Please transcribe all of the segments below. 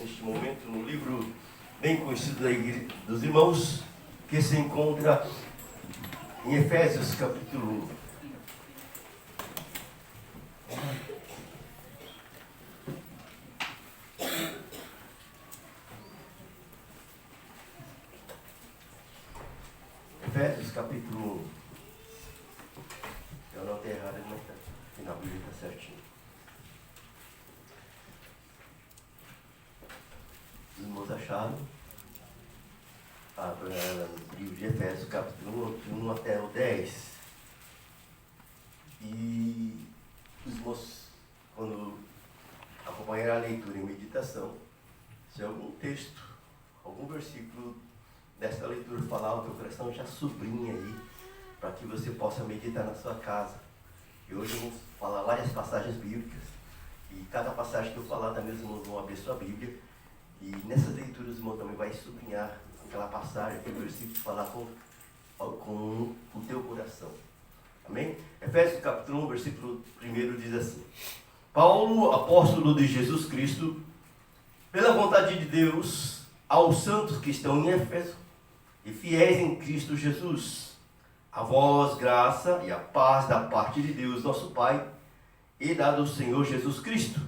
neste momento no livro bem conhecido da Igreja dos Irmãos, que se encontra em Efésios capítulo 1. Efésios capítulo 1. Eu não tenho errado, mas está aqui na Bíblia, está certinho. Os irmãos acharam? No livro de Efésios capítulo 1 até o 10. E os irmãos, quando acompanhar a leitura e meditação, se algum texto, algum versículo desta leitura falar ao teu coração, já sublinha aí, para que você possa meditar na sua casa. E hoje eu vou falar várias passagens bíblicas, e cada passagem que eu falar também os irmãos vão abrir sua Bíblia, e nessas leituras os irmãos também vai sublinhar aquela passagem, aquele versículo, falar com o teu coração. Amém? Efésios capítulo 1, versículo 1 diz assim: Paulo, apóstolo de Jesus Cristo, pela vontade de Deus, aos santos que estão em Éfeso e fiéis em Cristo Jesus, a vós graça e a paz da parte de Deus, nosso Pai, e da do Senhor Jesus Cristo.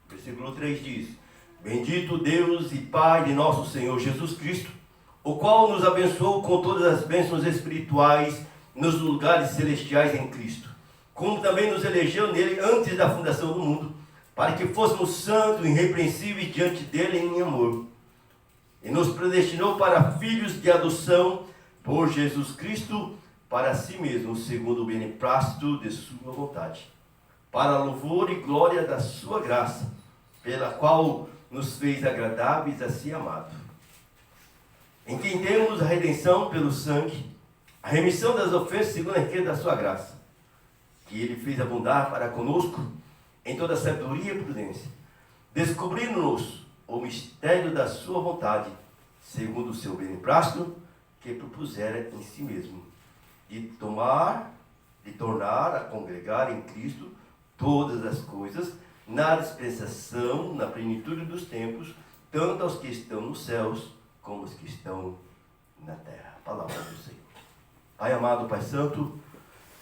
Versículo 3 diz: Bendito Deus e Pai de nosso Senhor Jesus Cristo, o qual nos abençoou com todas as bênçãos espirituais nos lugares celestiais em Cristo, como também nos elegeu nele antes da fundação do mundo, para que fôssemos santos e irrepreensíveis diante dele em amor, e nos predestinou para filhos de adoção por Jesus Cristo, para si mesmo, segundo o beneplácito de sua vontade, para louvor e glória da sua graça, pela qual nos fez agradáveis a si amado, em quem temos a redenção pelo sangue, a remissão das ofensas segundo a riqueza da sua graça, que ele fez abundar para conosco em toda sabedoria e prudência, descobrindo-nos o mistério da sua vontade, segundo o seu beneplácito, que propusera em si mesmo, de tornar a congregar em Cristo todas as coisas, na dispensação, na plenitude dos tempos, tanto aos que estão nos céus, como os que estão na terra. A palavra do Senhor. Pai amado, Pai Santo,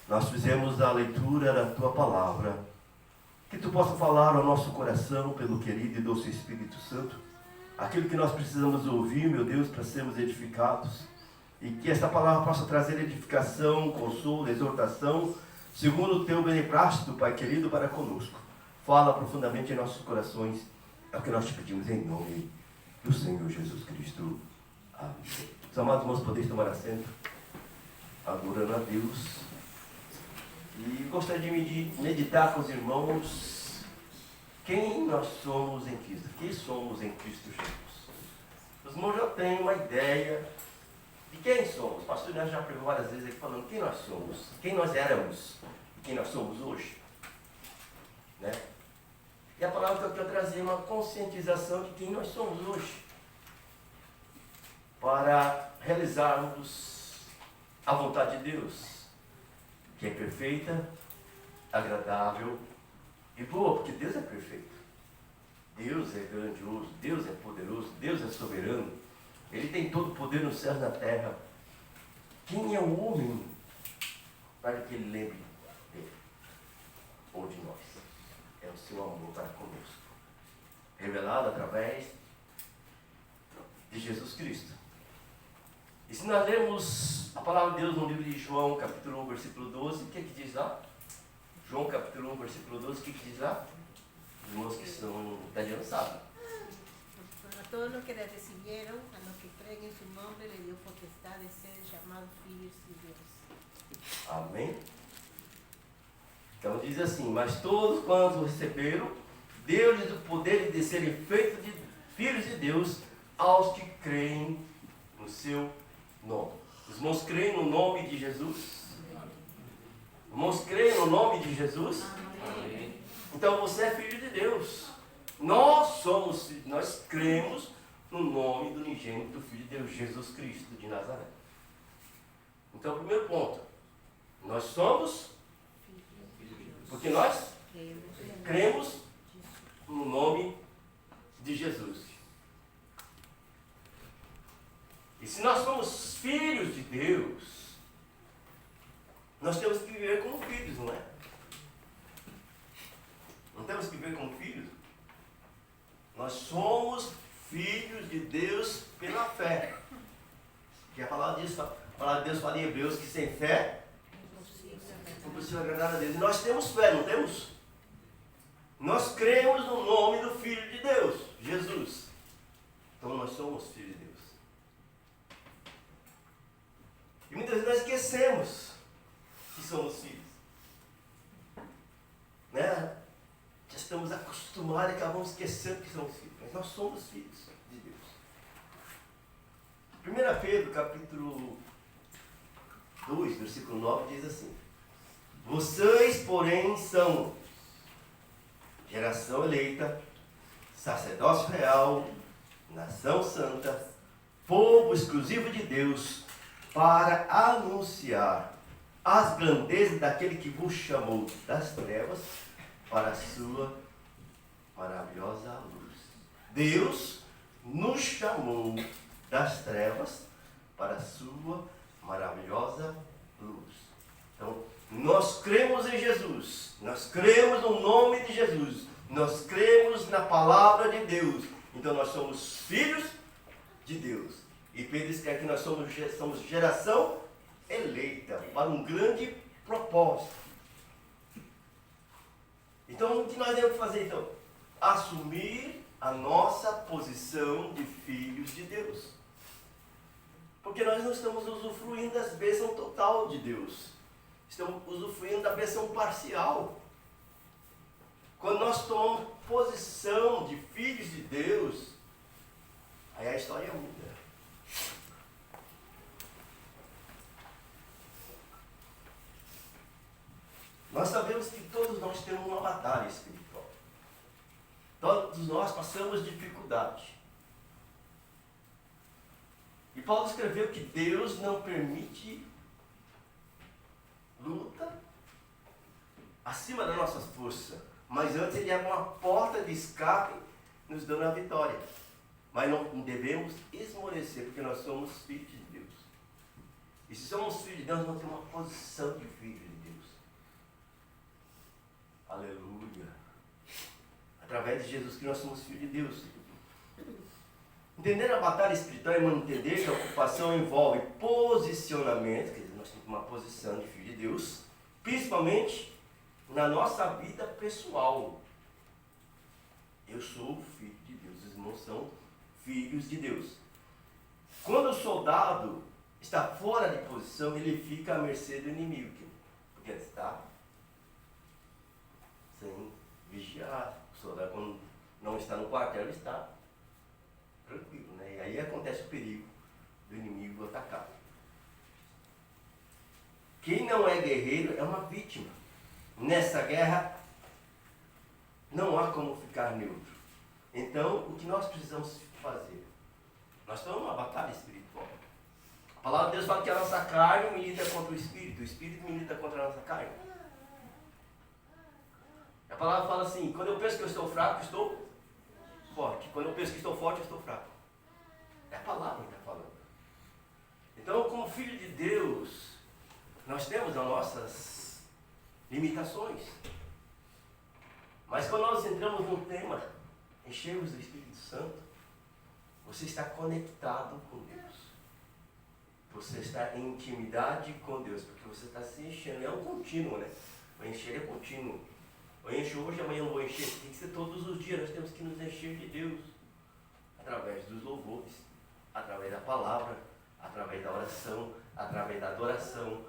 nós fizemos a leitura da Tua Palavra, que Tu possa falar ao nosso coração, pelo querido e doce Espírito Santo, aquilo que nós precisamos ouvir, meu Deus, para sermos edificados, e que esta palavra possa trazer edificação, consolo, exortação, segundo o Teu beneplácito, Pai querido, para conosco. Fala profundamente em nossos corações, é o que nós te pedimos em nome do Senhor Jesus Cristo. Amém. Os amados irmãos, podeis tomar assento, adorando a Deus. E gostaria de meditar com os irmãos quem nós somos em Cristo. Quem somos em Cristo Jesus? Os irmãos já têm uma ideia de quem somos. O pastor Inácio já pregou várias vezes aqui falando quem nós somos, quem nós éramos e quem nós somos hoje. Né? E a palavra que eu quero trazer é uma conscientização de quem nós somos hoje, para realizarmos a vontade de Deus, que é perfeita, agradável e boa, porque Deus é perfeito. Deus é grandioso, Deus é poderoso, Deus é soberano. Ele tem todo o poder nos céus e na terra. Quem é o homem para que ele lembre dele ou de nós? É o seu amor para conosco, revelado através de Jesus Cristo. E se nós lemos a palavra de Deus no livro de João, capítulo 1, versículo 12, o que diz lá? João, capítulo 1, versículo 12, o que diz lá? Os irmãos que são italianos sabem. A todos los que le recibieron, a los que creen en su nombre, le dio potestad de ser llamados filhos de Deus. Amém? Então diz assim: mas todos quantos receberam, deu-lhes o poder de serem feitos de filhos de Deus, aos que creem no seu nome. Os irmãos creem no nome de Jesus? Os irmãos creem no nome de Jesus? Amém. Então você é filho de Deus. Nós cremos no nome do unigênito Filho de Deus, Jesus Cristo de Nazaré. Então, o primeiro ponto, nós somos, porque nós cremos no nome de Jesus. E se nós somos filhos de Deus, nós temos que viver como filhos, não é? Não temos que viver como filhos? Nós somos filhos de Deus pela fé. Que a palavra de Deus fala em Hebreus que sem fé não é possível agradar a Deus. E nós temos fé, não temos? Nós cremos no nome do Filho de Deus, Jesus. Então nós somos filhos de Deus. E muitas vezes nós esquecemos que somos filhos. Né? Já estamos acostumados e acabamos esquecendo que somos filhos. Mas nós somos filhos de Deus. 1 Pedro, capítulo 2, versículo 9, diz assim: vocês, porém, são geração eleita, sacerdócio real, nação santa, povo exclusivo de Deus, para anunciar as grandezas daquele que vos chamou das trevas para a sua maravilhosa luz. Deus nos chamou das trevas para a sua maravilhosa luz. Então, nós cremos em Jesus, nós cremos no nome de Jesus, nós cremos na palavra de Deus. Então nós somos filhos de Deus. E Pedro escreve que nós somos geração eleita para um grande propósito. Então o que nós devemos fazer então? Assumir a nossa posição de filhos de Deus. Porque nós não estamos usufruindo das bênçãos total de Deus. Estamos usufruindo da bênção parcial. Quando nós tomamos posição de filhos de Deus, aí a história muda. Nós sabemos que todos nós temos uma batalha espiritual. Todos nós passamos dificuldade. E Paulo escreveu que Deus não permite luta acima da nossa força, mas antes ele abre uma porta de escape nos dando a vitória. Mas não devemos esmorecer, porque nós somos filhos de Deus. E se somos filhos de Deus, nós vamos ter uma posição de filho de Deus. Aleluia. Através de Jesus que nós somos filhos de Deus. Entender a batalha espiritual é entender que a ocupação envolve posicionamento, quer dizer, nós temos uma posição de filho de Deus, principalmente na nossa vida pessoal. Eu sou filho de Deus, os irmãos são filhos de Deus. Quando o soldado está fora de posição, ele fica à mercê do inimigo, porque ele está sem vigiar. O soldado, quando não está no quartel, ele está tranquilo, né? E aí acontece o perigo do inimigo atacar. Quem não é guerreiro é uma vítima. Nessa guerra não há como ficar neutro. Então, o que nós precisamos fazer? Nós estamos numa batalha espiritual. A palavra de Deus fala que a nossa carne milita contra o Espírito milita contra a nossa carne. A palavra fala assim: quando eu penso que eu estou fraco, estou forte. Quando eu penso que estou forte, eu estou fraco. É a palavra que está falando. Então, como filho de Deus, nós temos as nossas limitações. Mas quando nós entramos num tema, enchemos do Espírito Santo, você está conectado com Deus. Você está em intimidade com Deus, porque você está se enchendo. É um contínuo, né? O encher é contínuo. Eu encho hoje, amanhã eu vou encher. Tem que ser todos os dias. Nós temos que nos encher de Deus. Através dos louvores, através da palavra, através da oração, através da adoração.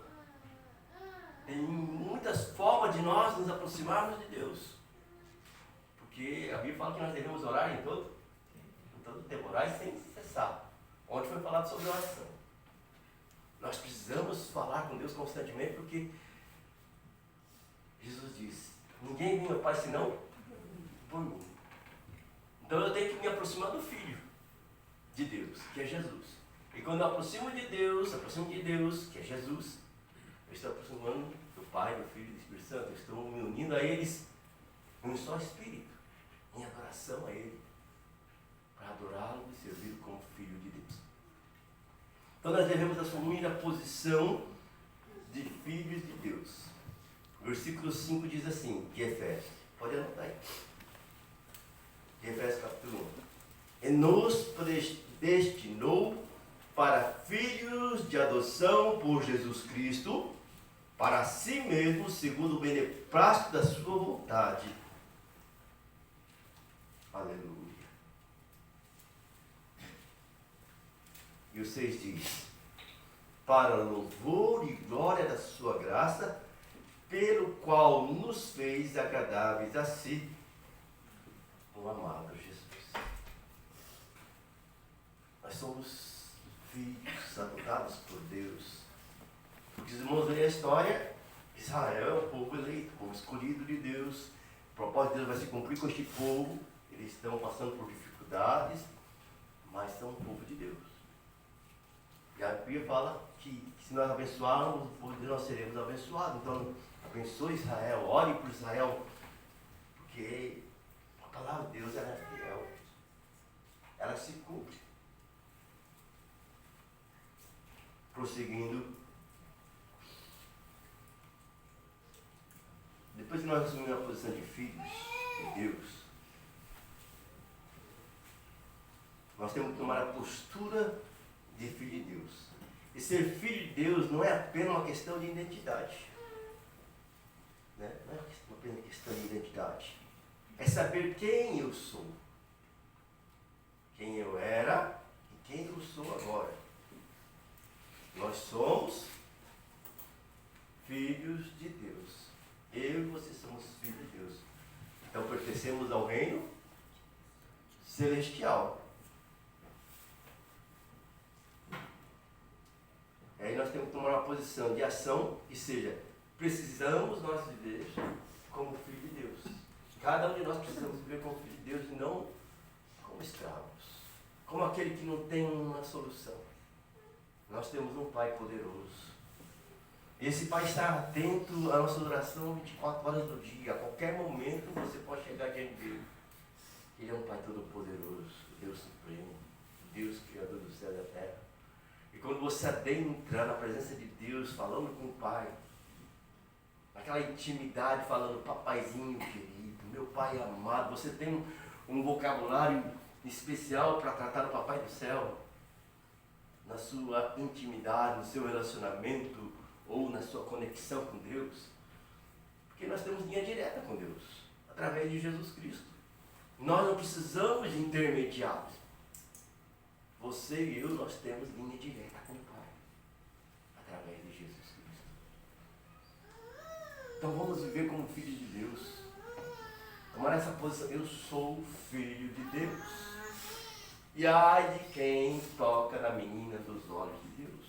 Tem muitas formas de nós nos aproximarmos de Deus. Porque a Bíblia fala que nós devemos orar em todo tempo, orar sem cessar. Ontem foi falado sobre oração. Nós precisamos falar com Deus constantemente, porque Jesus disse: ninguém vem ao Pai senão por mim. Então eu tenho que me aproximar do Filho de Deus, que é Jesus. E quando eu aproximo de Deus, que é Jesus, eu estou aproximando do Pai, do Filho e do Espírito Santo. Eu estou me unindo a eles em um só Espírito, em adoração a Ele, para adorá-lo e servi-lo como Filho de Deus. Então nós devemos assumir a posição de filhos de Deus. Versículo 5 diz assim, de Efésios. Pode anotar aí. De Efésios capítulo 1. E nos predestinou para filhos de adoção por Jesus Cristo, para si mesmo, segundo o beneplácito da sua vontade. Aleluia. E o 6 diz, para louvor e glória da sua graça, pelo qual nos fez agradáveis a si, o amado Jesus. Nós somos filhos adotados por Deus. Porque os irmãos veem a história, Israel é um povo eleito, povo escolhido de Deus. O propósito de Deus vai se cumprir com este povo. Eles estão passando por dificuldades, mas são um povo de Deus. E a Bíblia fala que se nós abençoarmos o povo de Deus, nós seremos abençoados. Então, abençoe Israel, ore por Israel, porque a palavra de Deus ela é fiel, ela se cumpre. Prosseguindo, depois que nós assumimos a posição de filhos de Deus, nós temos que tomar a postura de filho de Deus. E ser filho de Deus não é apenas uma questão de identidade. Né? Não é apenas questão de identidade. É saber quem eu sou. Quem eu era e quem eu sou agora. Nós somos filhos de Deus. Eu e você somos filhos de Deus. Então pertencemos ao reino celestial. E aí nós temos que tomar uma posição de ação, que seja, precisamos nós viver como filho de Deus. Cada um de nós precisamos viver como filho de Deus e não como escravos. Como aquele que não tem uma solução. Nós temos um Pai poderoso. E esse Pai está atento à nossa oração 24 horas do dia. A qualquer momento você pode chegar diante dele. Ele é um Pai todo-poderoso, Deus supremo, Deus criador do céu e da terra. E quando você adentra na presença de Deus, falando com o Pai, naquela intimidade, falando, papaizinho querido, meu Pai amado, você tem um vocabulário especial para tratar o Papai do céu, na sua intimidade, no seu relacionamento, ou na sua conexão com Deus. Porque nós temos linha direta com Deus, através de Jesus Cristo. Nós não precisamos de intermediários. Você e eu, nós temos linha direta com o Pai, através de Jesus Cristo. Então vamos viver como filhos de Deus. Tomar essa posição, eu sou filho de Deus. E ai de quem toca na menina dos olhos de Deus.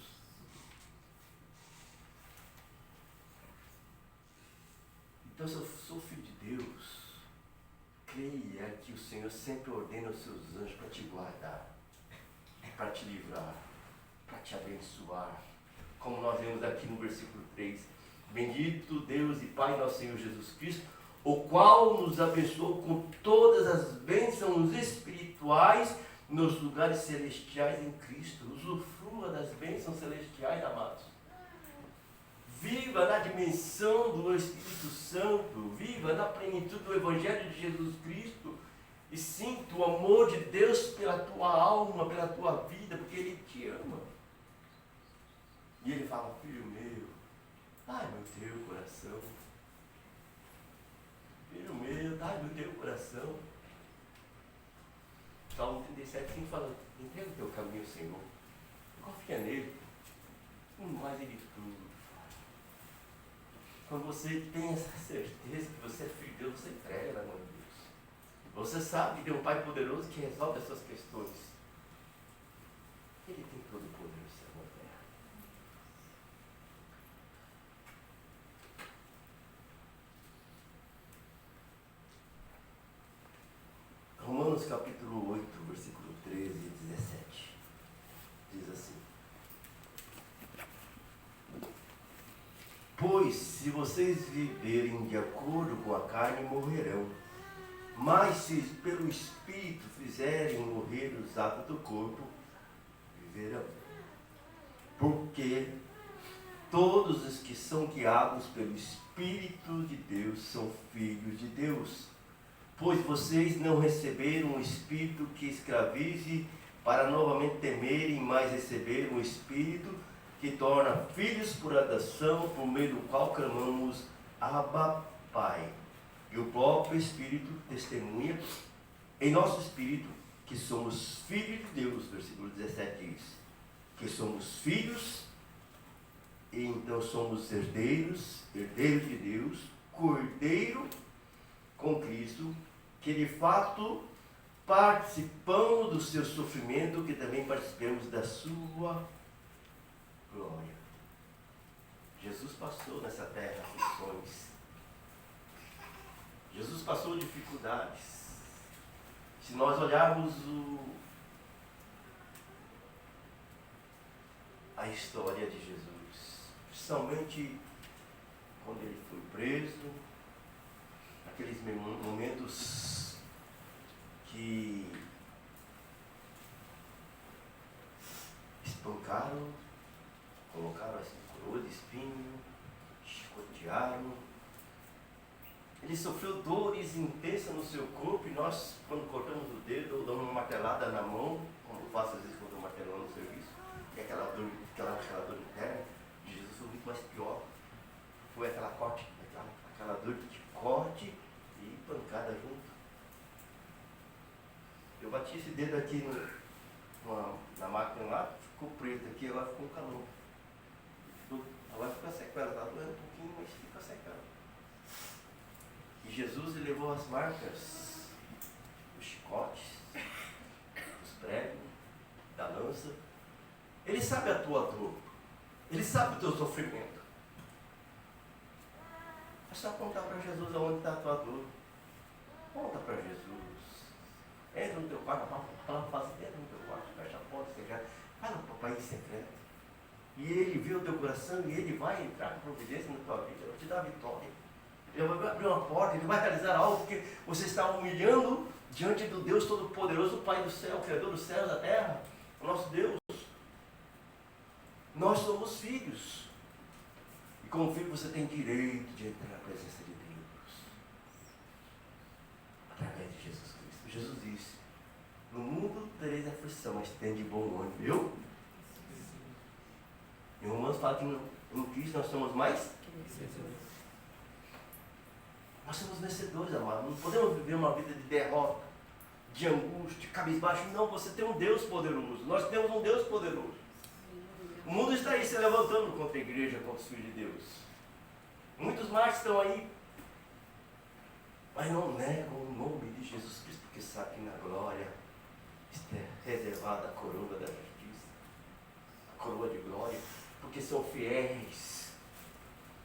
Então se eu sou filho de Deus, creia que o Senhor sempre ordena os seus anjos para te guardar, para te livrar, para te abençoar. Como nós vemos aqui no versículo 3. Bendito Deus e Pai nosso Senhor Jesus Cristo, o qual nos abençoou com todas as bênçãos espirituais nos lugares celestiais em Cristo. Usufrua das bênçãos celestiais, amados. Viva na dimensão do Espírito Santo. Viva na plenitude do Evangelho de Jesus Cristo. E sinta o amor de Deus pela tua alma, pela tua vida, porque Ele te ama. E Ele fala, filho meu, ai meu teu coração. Filho meu, ai meu teu coração. Salmo 37, 5 fala, entrega o teu caminho ao Senhor. Confia nele. E mais Ele tudo. Quando você tem essa certeza que você é filho de Deus, você entrega na mão de Deus. Você sabe que tem um Pai poderoso que resolve as suas questões. Ele tem todo o poder no céu e na terra. Romanos capítulo 8, versículo 13 e 17. Diz assim. Pois se vocês viverem de acordo com a carne, morrerão. Mas se pelo Espírito fizerem morrer os atos do corpo, viverão. Porque todos os que são guiados pelo Espírito de Deus são filhos de Deus. Pois vocês não receberam um espírito que escravize para novamente temerem, mas receberam um espírito que torna filhos por adoção, por meio do qual clamamos Abba, Pai. E o próprio Espírito testemunha em nosso espírito que somos filhos de Deus. Versículo 17 diz que somos filhos, e então somos herdeiros de Deus, cordeiro com Cristo, que de fato participamos do seu sofrimento, que também participemos da sua glória. Jesus passou nessa terra aflições. Jesus passou dificuldades. Se nós olharmos a história de Jesus, principalmente quando ele foi preso, aqueles momentos que espancaram, colocaram a coroa de espinho, chicotearam. Ele sofreu dores intensas no seu corpo, e nós, quando cortamos o dedo ou damos uma martelada na mão, como eu faço às vezes quando eu martelo no serviço, e aquela dor interna de Jesus foi muito mais pior. Foi aquela dor de corte e pancada junto. Eu bati esse dedo aqui na máquina lá, ficou preto aqui, agora ficou um calor. Agora fica secando, está doendo um pouquinho, mas fica secando. E Jesus ele levou as marcas, os chicotes, os pregos, da lança. Ele sabe a tua dor, ele sabe o teu sofrimento. É só contar para Jesus aonde está a tua dor. Conta para Jesus. Entra no teu quarto, entra no teu quarto, fecha a porta, fala para o papai em secreto. E ele vê o teu coração e ele vai entrar com providência na tua vida, ele vai te dar vitória. Ele vai abrir uma porta, ele vai realizar algo que você está humilhando diante do Deus Todo-Poderoso, o Pai do céu, o Criador dos céus e da terra, o nosso Deus. Nós somos filhos. E como filho você tem direito de entrar na presença de Deus. Através de Jesus Cristo. Jesus disse, no mundo tereis aflição, mas tem de bom ânimo, viu? Em Romanos fala que em Cristo nós somos mais vencedores. Nós somos vencedores, amados. Não podemos viver uma vida de derrota, de angústia, de cabisbaixo. Não, você tem um Deus poderoso. Nós temos um Deus poderoso. O mundo está aí se levantando contra a igreja, contra os filhos de Deus. Muitos mais estão aí, mas não negam o nome de Jesus Cristo, porque sabe que na glória está reservada a coroa da justiça, a coroa de glória, porque são fiéis.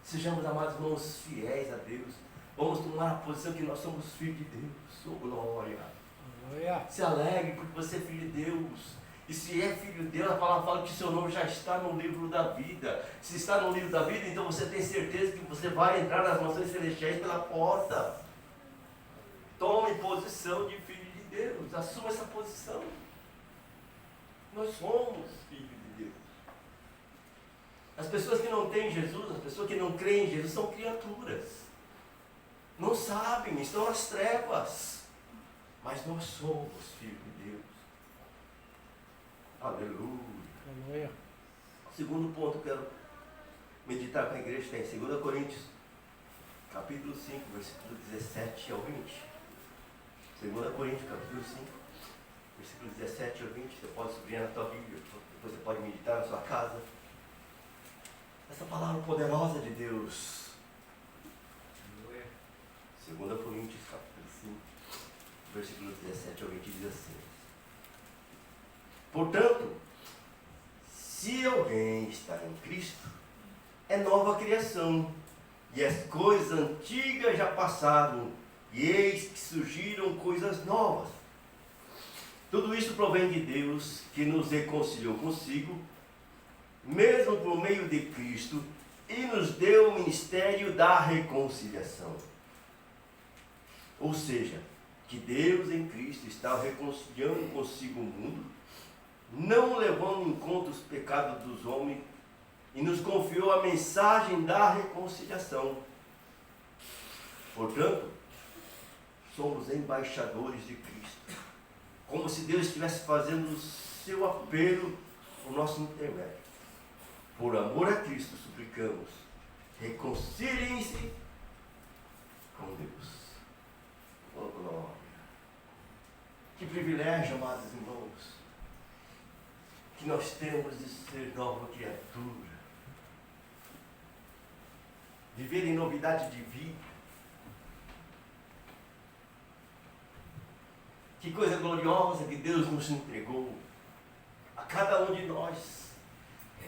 Sejamos, amados irmãos, fiéis a Deus. Vamos tomar a posição que nós somos filhos de Deus. Oh, glória. Se alegre porque você é filho de Deus. E se é filho de Deus, a palavra fala que seu nome já está no livro da vida. Se está no livro da vida, então você tem certeza que você vai entrar nas mansões celestiais pela porta. Tome posição de filho de Deus. Assuma essa posição. Nós somos filhos de Deus. As pessoas que não têm Jesus, as pessoas que não creem em Jesus, são criaturas. Não sabem, estão nas trevas. Mas nós somos filhos de Deus. Aleluia. Segundo ponto que eu quero meditar com a igreja está em 2 Coríntios, capítulo 5, versículo 17 ao 20. 2 Coríntios, capítulo 5, versículo 17 ao 20. Você pode subir na tua Bíblia, depois você pode meditar na sua casa. Essa palavra poderosa de Deus. 2 Coríntios, capítulo 5, versículo 17 ao 20 diz assim: portanto, se alguém está em Cristo, é nova criação, e as coisas antigas já passaram, e eis que surgiram coisas novas. Tudo isso provém de Deus, que nos reconciliou consigo, mesmo por meio de Cristo, e nos deu o ministério da reconciliação. Ou seja, que Deus em Cristo está reconciliando consigo o mundo, não levando em conta os pecados dos homens, e nos confiou a mensagem da reconciliação. Portanto, somos embaixadores de Cristo, como se Deus estivesse fazendo o seu apelo por nosso intermédio. Por amor a Cristo, suplicamos, reconciliem-se com Deus. Oh, glória! Que privilégio, amados irmãos, que nós temos de ser nova criatura, viver em novidade de vida. Que coisa gloriosa que Deus nos entregou a cada um de nós.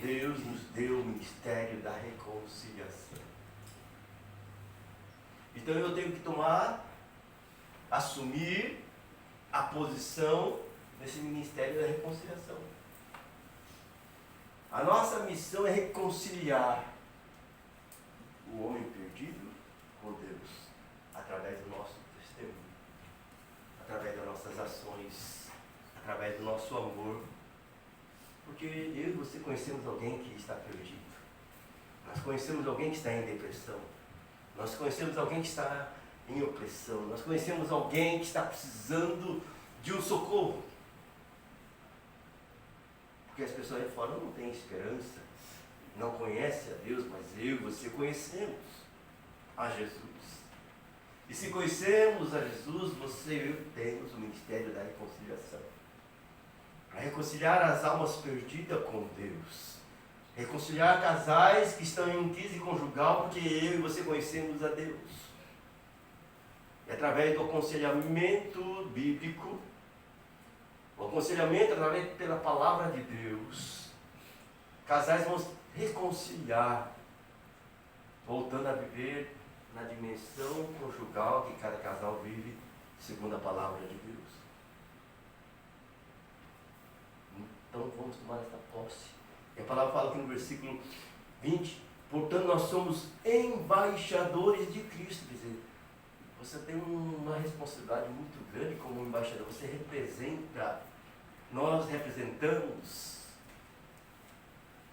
Deus nos deu o ministério da reconciliação. Então eu tenho que assumir a posição nesse ministério da reconciliação. A nossa missão é reconciliar o homem perdido com Deus, através do nosso testemunho, através das nossas ações, através do nosso amor. Porque eu e você conhecemos alguém que está perdido. Nós conhecemos alguém que está em depressão. Nós conhecemos alguém que está em opressão. Nós conhecemos alguém que está precisando de um socorro. Porque as pessoas aí fora não têm esperança, não conhecem a Deus, mas eu e você conhecemos a Jesus. E se conhecemos a Jesus, você e eu temos o ministério da reconciliação. Para reconciliar as almas perdidas com Deus. Reconciliar casais que estão em crise conjugal, porque eu e você conhecemos a Deus. E através do aconselhamento bíblico, o aconselhamento através pela palavra de Deus, casais vão se reconciliar, voltando a viver na dimensão conjugal que cada casal vive, segundo a palavra de Deus. Então vamos tomar essa posse. E a palavra fala aqui no versículo 20, portanto nós somos embaixadores de Cristo. Quer dizer, você tem uma responsabilidade muito grande como embaixador. Você representa, nós representamos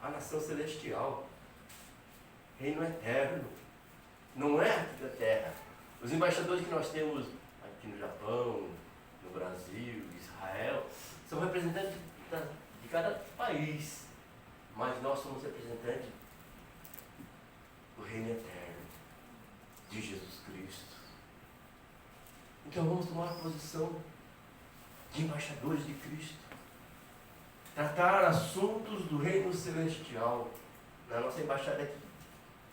a nação celestial, reino eterno. Não é aqui da terra. Os embaixadores que nós temos aqui no Japão, no Brasil, Israel, são representantes de cada país. Mas nós somos representantes do reino eterno, de Jesus Cristo. Então vamos tomar a posição de embaixadores de Cristo. Tratar assuntos do reino celestial. Na nossa embaixada aqui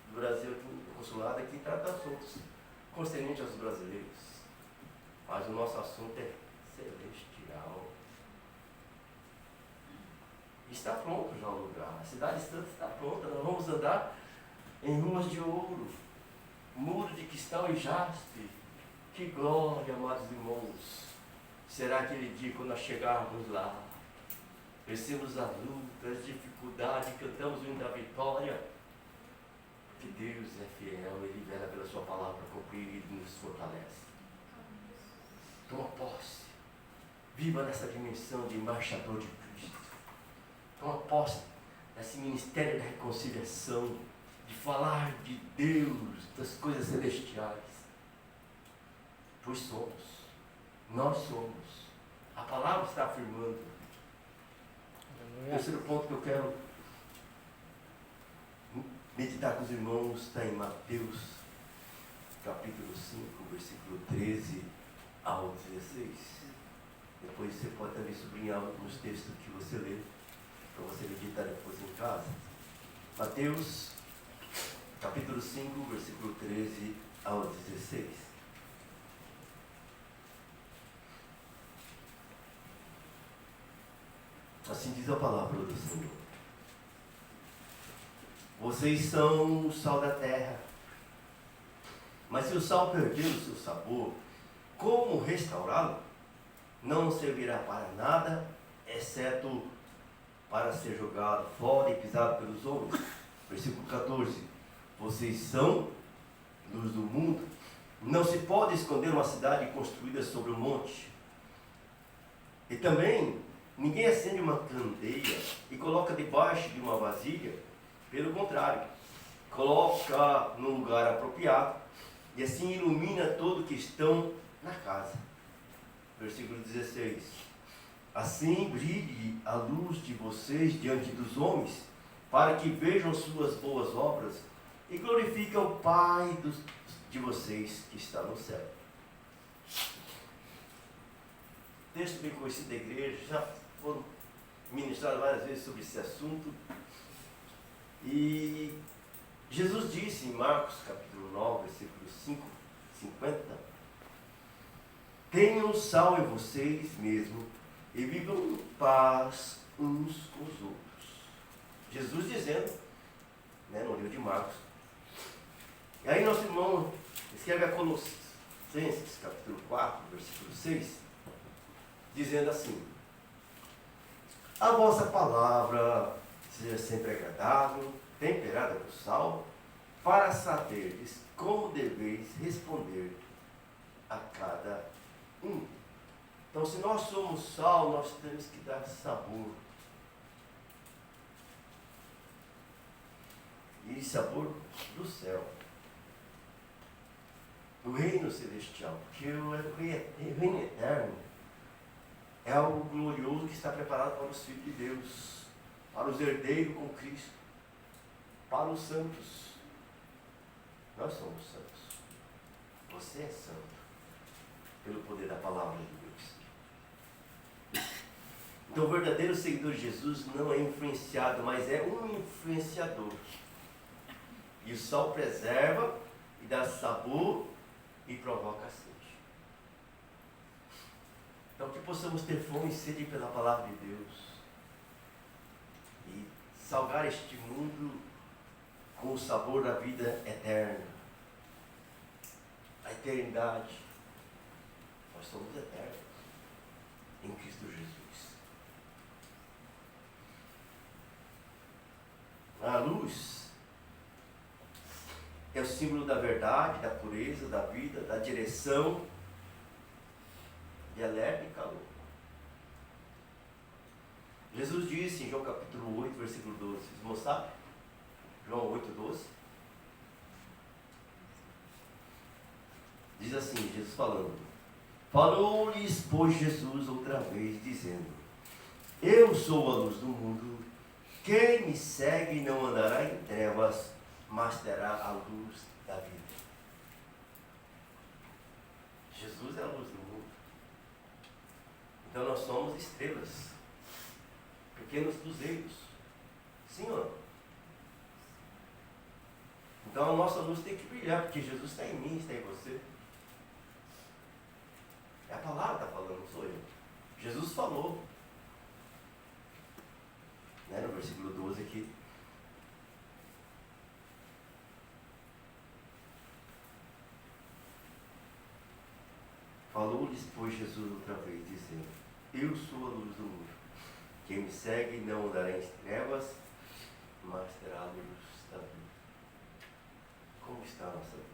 do Brasil, aqui no consulado, aqui trata assuntos concernentes aos brasileiros. Mas o nosso assunto é celestial. Está pronto já o lugar. A cidade santa está pronta. Nós vamos andar em ruas de ouro, muro de cristal e jaspe. Que glória, amados irmãos, será aquele dia quando nós chegarmos lá, vencemos a luta, as dificuldades, cantamos o hino da vitória, que Deus é fiel, Ele vela pela sua palavra para cumprir e Ele nos fortalece. Toma posse, viva nessa dimensão de embaixador de Cristo, toma posse nesse ministério da reconciliação, de falar de Deus, das coisas celestiais. Pois somos, nós somos, a palavra está afirmando. O terceiro ponto que eu quero meditar com os irmãos está em Mateus, capítulo 5, versículo 13 ao 16. Depois você pode também sublinhar alguns textos que você lê, para você meditar depois em casa. Mateus, capítulo 5, versículo 13 ao 16. Assim diz a palavra do Senhor. Vocês são o sal da terra. Mas se o sal perder o seu sabor, como restaurá-lo? Não servirá para nada, exceto para ser jogado fora e pisado pelos homens. Versículo 14. Vocês são luz do mundo. Não se pode esconder uma cidade construída sobre um monte. E também Ninguém acende uma candeia e coloca debaixo de uma vasilha. Pelo contrário, coloca no lugar apropriado e assim ilumina todos que estão na casa. Versículo 16. Assim brilhe a luz de vocês diante dos homens, para que vejam suas boas obras e glorifiquem o Pai de vocês que está no céu. Texto bem conhecido da igreja, já foram ministrados várias vezes sobre esse assunto. E Jesus disse em Marcos capítulo 9, versículo 50: tenham sal em vocês mesmos e vivam em paz uns com os outros. Jesus dizendo, no livro de Marcos. E aí nosso irmão escreve a Colossenses capítulo 4, versículo 6, dizendo assim: a vossa palavra seja sempre agradável, temperada com sal, para saberdes como deveis responder a cada um. Então, se nós somos sal, nós temos que dar sabor. E sabor do céu, do reino celestial, porque o reino eterno é algo glorioso que está preparado para os filhos de Deus, para os herdeiros com Cristo, para os santos. Nós somos santos. Você é santo, pelo poder da palavra de Deus. Então, o verdadeiro seguidor de Jesus não é influenciado, mas é um influenciador. E o sal preserva e dá sabor e provoca a sede. Então, que possamos ter fome e sede pela palavra de Deus e salgar este mundo com o sabor da vida eterna, a eternidade. Nós somos eternos em Cristo Jesus. A luz é o símbolo da verdade, da pureza, da vida, da direção, de alerta e calor. Jesus disse em João capítulo 8, versículo 12, vocês mostraram? João 8, 12. Diz assim, Jesus falando: falou-lhes, pois, Jesus outra vez, dizendo: eu sou a luz do mundo, quem me segue não andará em trevas, mas terá a luz da vida. Jesus é a luz do mundo. Então nós somos estrelas, pequenos luzeiros. Sim ou não? Então a nossa luz tem que brilhar, porque Jesus está em mim, está em você. É a palavra que está falando, não sou eu. Jesus falou, no versículo 12 aqui. Falou-lhes, pois, Jesus outra vez, dizendo: eu sou a luz do mundo. Quem me segue não andará em trevas, mas terá a luz da vida. Como está a nossa vida?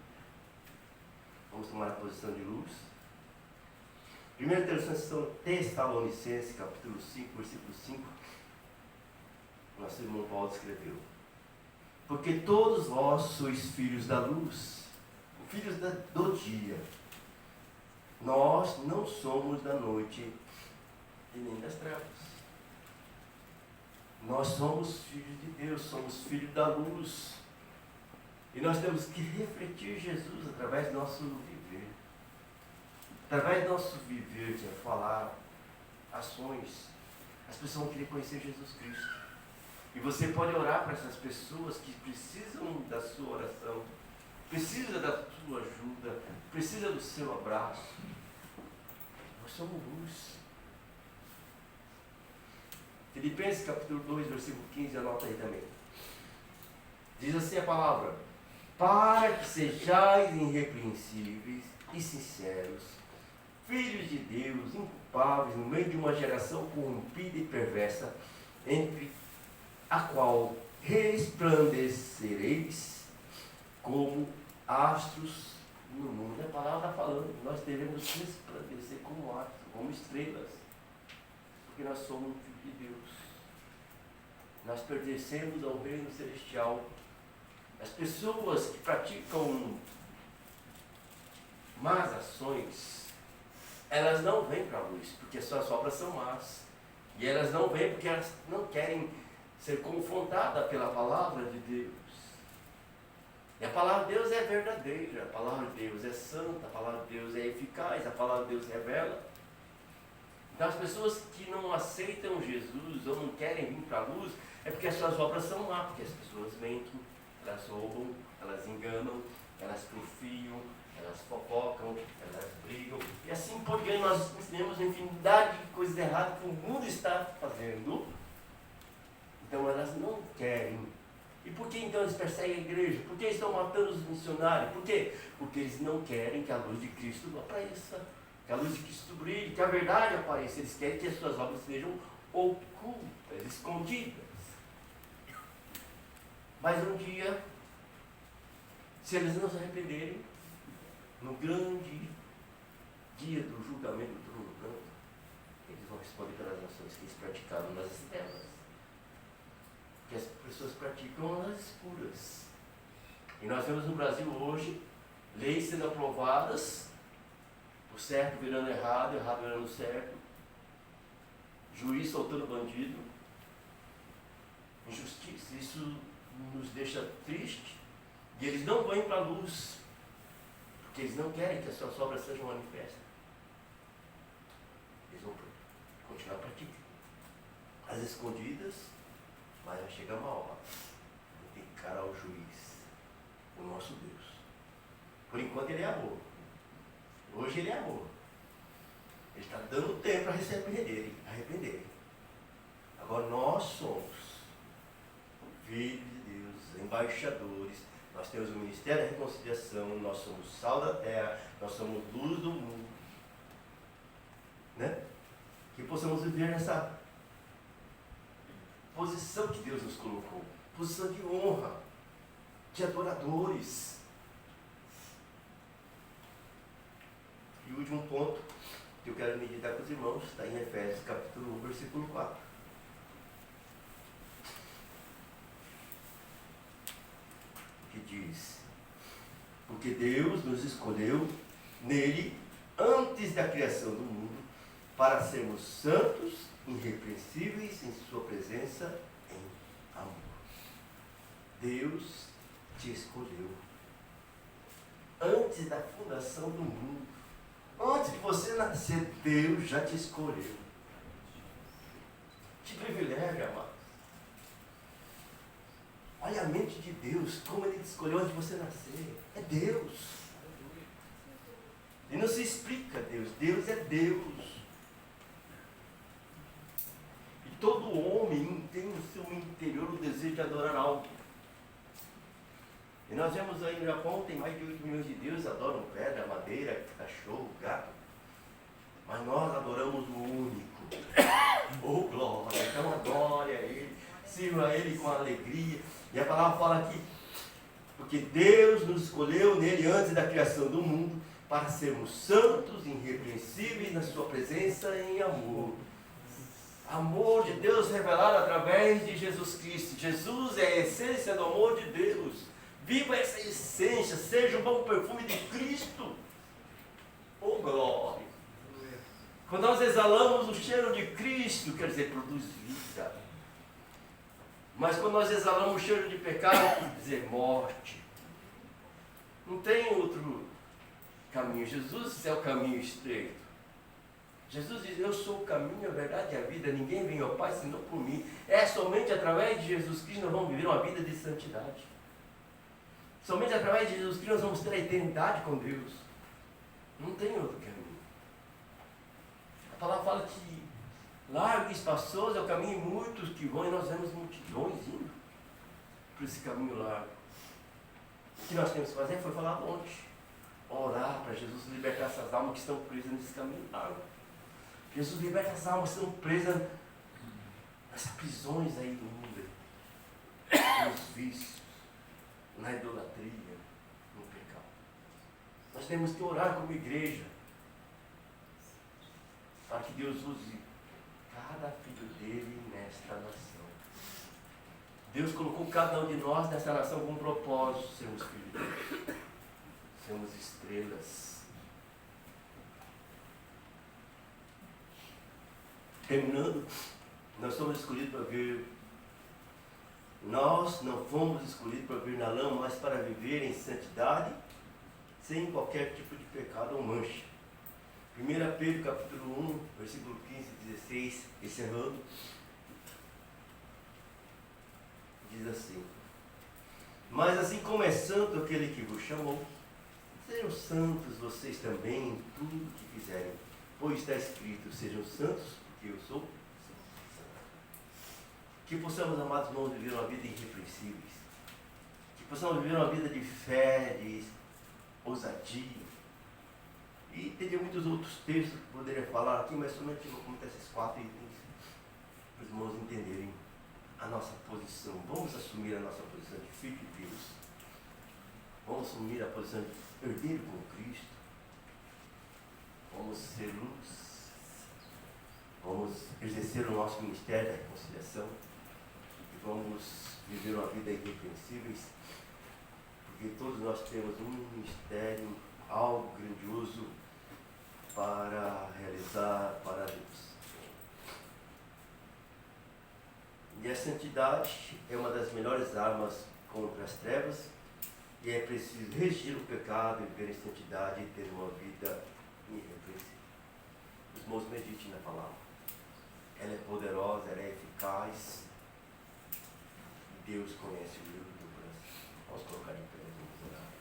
Vamos tomar a posição de luz. 1 Tessalonicenses, capítulo 5, versículo 5. Nosso irmão Paulo escreveu: porque todos vós sois filhos da luz, filhos do dia. Nós não somos da noite e nem das trevas. Nós somos filhos de Deus, somos filhos da luz. E nós temos que refletir Jesus através do nosso viver. Através do nosso viver, de falar, ações, as pessoas vão querer conhecer Jesus Cristo. E você pode orar para essas pessoas que precisam da sua oração, precisa da sua ajuda, precisa do seu abraço. Nós somos luz. Filipenses capítulo 2, versículo 15, anota aí também. Diz assim a palavra: para que sejais irrepreensíveis e sinceros, filhos de Deus, inculpáveis, no meio de uma geração corrompida e perversa, entre a qual resplandecereis como astros no mundo. A palavra está falando, nós devemos resplandecer como astros, como estrelas. Porque nós somos um filho de Deus. Nós pertencemos ao reino celestial. As pessoas que praticam más ações, elas não vêm para a luz, porque suas obras são más. E elas não vêm porque elas não querem ser confrontadas pela palavra de Deus. E a palavra de Deus é verdadeira, a palavra de Deus é santa, a palavra de Deus é eficaz, a palavra de Deus revela. Então as pessoas que não aceitam Jesus ou não querem vir para a luz, é porque as suas obras são más, porque as pessoas mentem, elas roubam, elas enganam, elas porfiam, elas fofocam, elas brigam, e assim por diante. Nós temos uma infinidade de coisas erradas que o mundo está fazendo. Então elas não querem. E por que então eles perseguem a igreja? Por que estão matando os missionários? Por quê? Porque eles não querem que a luz de Cristo apareça, que a luz de Cristo brilhe, que a verdade apareça. Eles querem que as suas obras sejam ocultas, escondidas. Mas um dia, se eles não se arrependerem, no grande dia do julgamento do trono branco, eles vão responder pelas ações que eles praticaram nas trevas. Que as pessoas praticam nas escuras. E nós vemos no Brasil hoje leis sendo aprovadas, o certo virando errado, o errado virando certo, juiz soltando bandido, injustiça. Isso nos deixa triste. E eles não vêm para a luz, porque eles não querem que as suas obras sejam manifestas. Eles vão continuar praticando as escondidas, mas vai chegar uma hora de encarar o juiz, o nosso Deus. Por enquanto ele é amor. Hoje ele é amor. Ele está dando tempo para arrepender. Agora nós somos filhos de Deus, embaixadores. Nós temos o Ministério da Reconciliação, nós somos sal da terra, nós somos luz do mundo. Né? Que possamos viver nessa posição que Deus nos colocou, posição de honra, de adoradores. E o último ponto que eu quero meditar com os irmãos está em Efésios capítulo 1, versículo 4. Que diz: porque Deus nos escolheu nele antes da criação do mundo para sermos santos, irrepreensíveis em sua presença em amor. Deus te escolheu antes da fundação do mundo. Antes de você nascer, Deus já te escolheu. Que privilégio, amado. Olha a mente de Deus, como Ele te escolheu antes de você nascer. É Deus. E não se explica Deus. Deus é Deus. E todo homem tem no seu interior o desejo de adorar algo. E nós vemos aí no Japão, tem mais de 8 milhões de deuses, adoram pedra, madeira, cachorro, gato. Mas nós adoramos o único. Oh, glória! Então adore a Ele, sirva a Ele com alegria. E a palavra fala aqui, porque Deus nos escolheu nele antes da criação do mundo, para sermos santos, irrepreensíveis na sua presença em amor. Amor de Deus revelado através de Jesus Cristo. Jesus é a essência do amor de Deus. Viva essa essência, seja um bom perfume de Cristo. Oh, glória! Quando nós exalamos o cheiro de Cristo, quer dizer, produz vida. Mas quando nós exalamos o cheiro de pecado, quer dizer, morte. Não tem outro caminho. Jesus é o caminho estreito. Jesus diz: eu sou o caminho, a verdade e a vida. Ninguém vem ao Pai senão por mim. É somente através de Jesus Cristo que nós vamos viver uma vida de santidade. Somente através de Jesus Cristo nós vamos ter a eternidade com Deus. Não tem outro caminho. A palavra fala que largo e espaçoso é o caminho, muitos que vão, e nós vemos multidões indo por esse caminho largo. O que nós temos que fazer foi falar longe. Orar para Jesus libertar essas almas que estão presas nesse caminho largo. Jesus liberta essas almas que estão presas nas prisões aí do mundo, nos vícios, na idolatria, no pecado. Nós temos que orar como igreja, para que Deus use cada filho dele nesta nação. Deus colocou cada um de nós nessa nação com um propósito, sermos filhos de Deus, sermos estrelas. Terminando, nós somos escolhidos para vir. Nós não fomos escolhidos para vir na lama, mas para viver em santidade, sem qualquer tipo de pecado ou mancha. 1 Pedro capítulo 1, versículo 15 e 16, encerrando, diz assim: mas assim como é santo aquele que vos chamou, sejam santos vocês também em tudo que fizerem, pois está escrito: sejam santos, porque eu sou santo. Que possamos, amados irmãos, viver uma vida irrepreensíveis, que possamos viver uma vida de fé, de ousadia. E teria muitos outros textos que poderia falar aqui, mas somente vou comentar esses 4 itens para os irmãos entenderem a nossa posição. Vamos assumir a nossa posição de filho de Deus. Vamos assumir a posição de herdeiro com Cristo. Vamos ser luz. Vamos exercer o nosso ministério da reconciliação. E vamos viver uma vida irrepreensíveis, porque todos nós temos um ministério, algo grandioso para realizar para Deus. E a santidade é uma das melhores armas contra as trevas, e é preciso resistir o pecado e viver em santidade e ter uma vida irrepreensível. Os irmãos, meditem na palavra. Ela é poderosa, ela é eficaz, e Deus conhece o livro do coração. Vamos colocar em pé, vamos orar.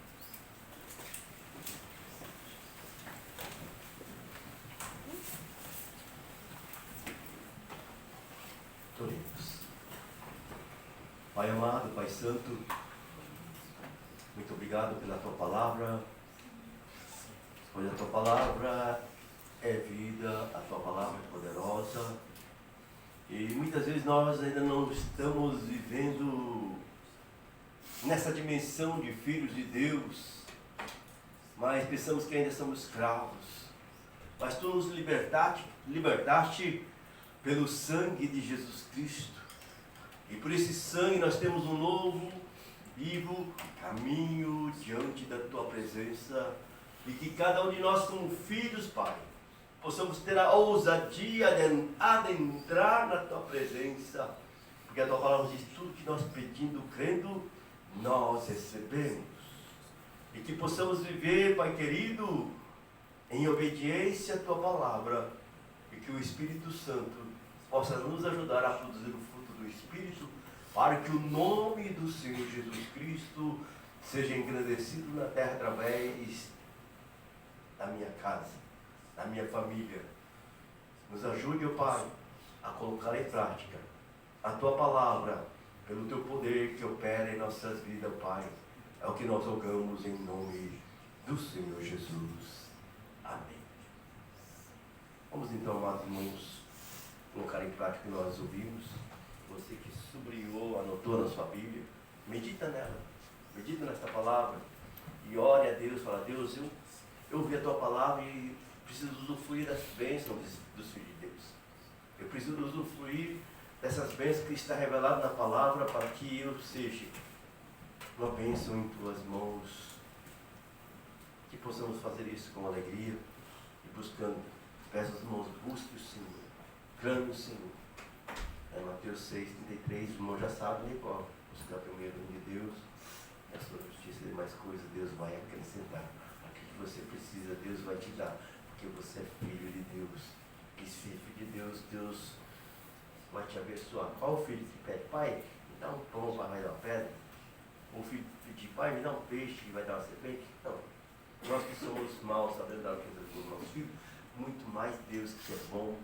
Oremos. Pai amado, Pai santo, muito obrigado pela tua palavra, pois a tua palavra é vida, a tua palavra é poderosa, e muitas vezes nós ainda não estamos vivendo nessa dimensão de filhos de Deus, mas pensamos que ainda somos escravos. Mas tu nos libertaste pelo sangue de Jesus Cristo. E por esse sangue nós temos um novo, vivo caminho diante da tua presença. E que cada um de nós, como filhos, Pai, possamos ter a ousadia de adentrar na tua presença. Porque a tua palavra diz: tudo que nós pedindo, crendo, nós recebemos. E que possamos viver, Pai querido, em obediência à tua palavra. E que o Espírito Santo possa nos ajudar a produzir o fruto do Espírito, para que o nome do Senhor Jesus Cristo seja engrandecido na terra através da minha casa, da minha família. Nos ajude, ó Pai, a colocar em prática a tua palavra, pelo teu poder que opera em nossas vidas, Pai. É o que nós rogamos em nome do Senhor Jesus. Amém. Vamos então, amados irmãos, colocar em prática o que nós ouvimos. Você que sublinhou, anotou na sua Bíblia, medita nela, medita nesta palavra e ore a Deus. Fala: Deus, eu ouvi a tua palavra e preciso usufruir das bênçãos dos filhos de Deus. Eu preciso usufruir dessas bênçãos que está revelado na palavra, para que eu seja uma bênção em tuas mãos. Que possamos fazer isso com alegria e buscando. Peço aos irmãos, busque o Senhor, clame o Senhor. Mateus 6,33, o irmão já sabe, né, qual? Buscar primeiro o reino de Deus, a sua justiça e mais coisas Deus vai acrescentar. Aquilo que você precisa, Deus vai te dar, porque você é filho de Deus. E se é filho de Deus, Deus vai te abençoar. Qual o filho que pede: pai, me dá um pão, vai dar uma pedra? O filho pedir: pai, me dá um peixe que vai dar uma serpente? Não. Nós que somos maus, sabendo dar o que dos nossos filhos, muito mais Deus que é bom.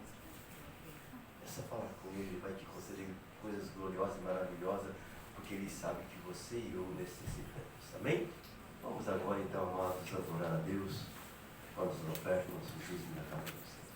Essa falar com Ele vai te conceder coisas gloriosas e maravilhosas, porque Ele sabe que você e eu necessitamos. Amém? Vamos agora então, amados, adorar a Deus. Vamos ofertar nosso juízo na casa do Senhor.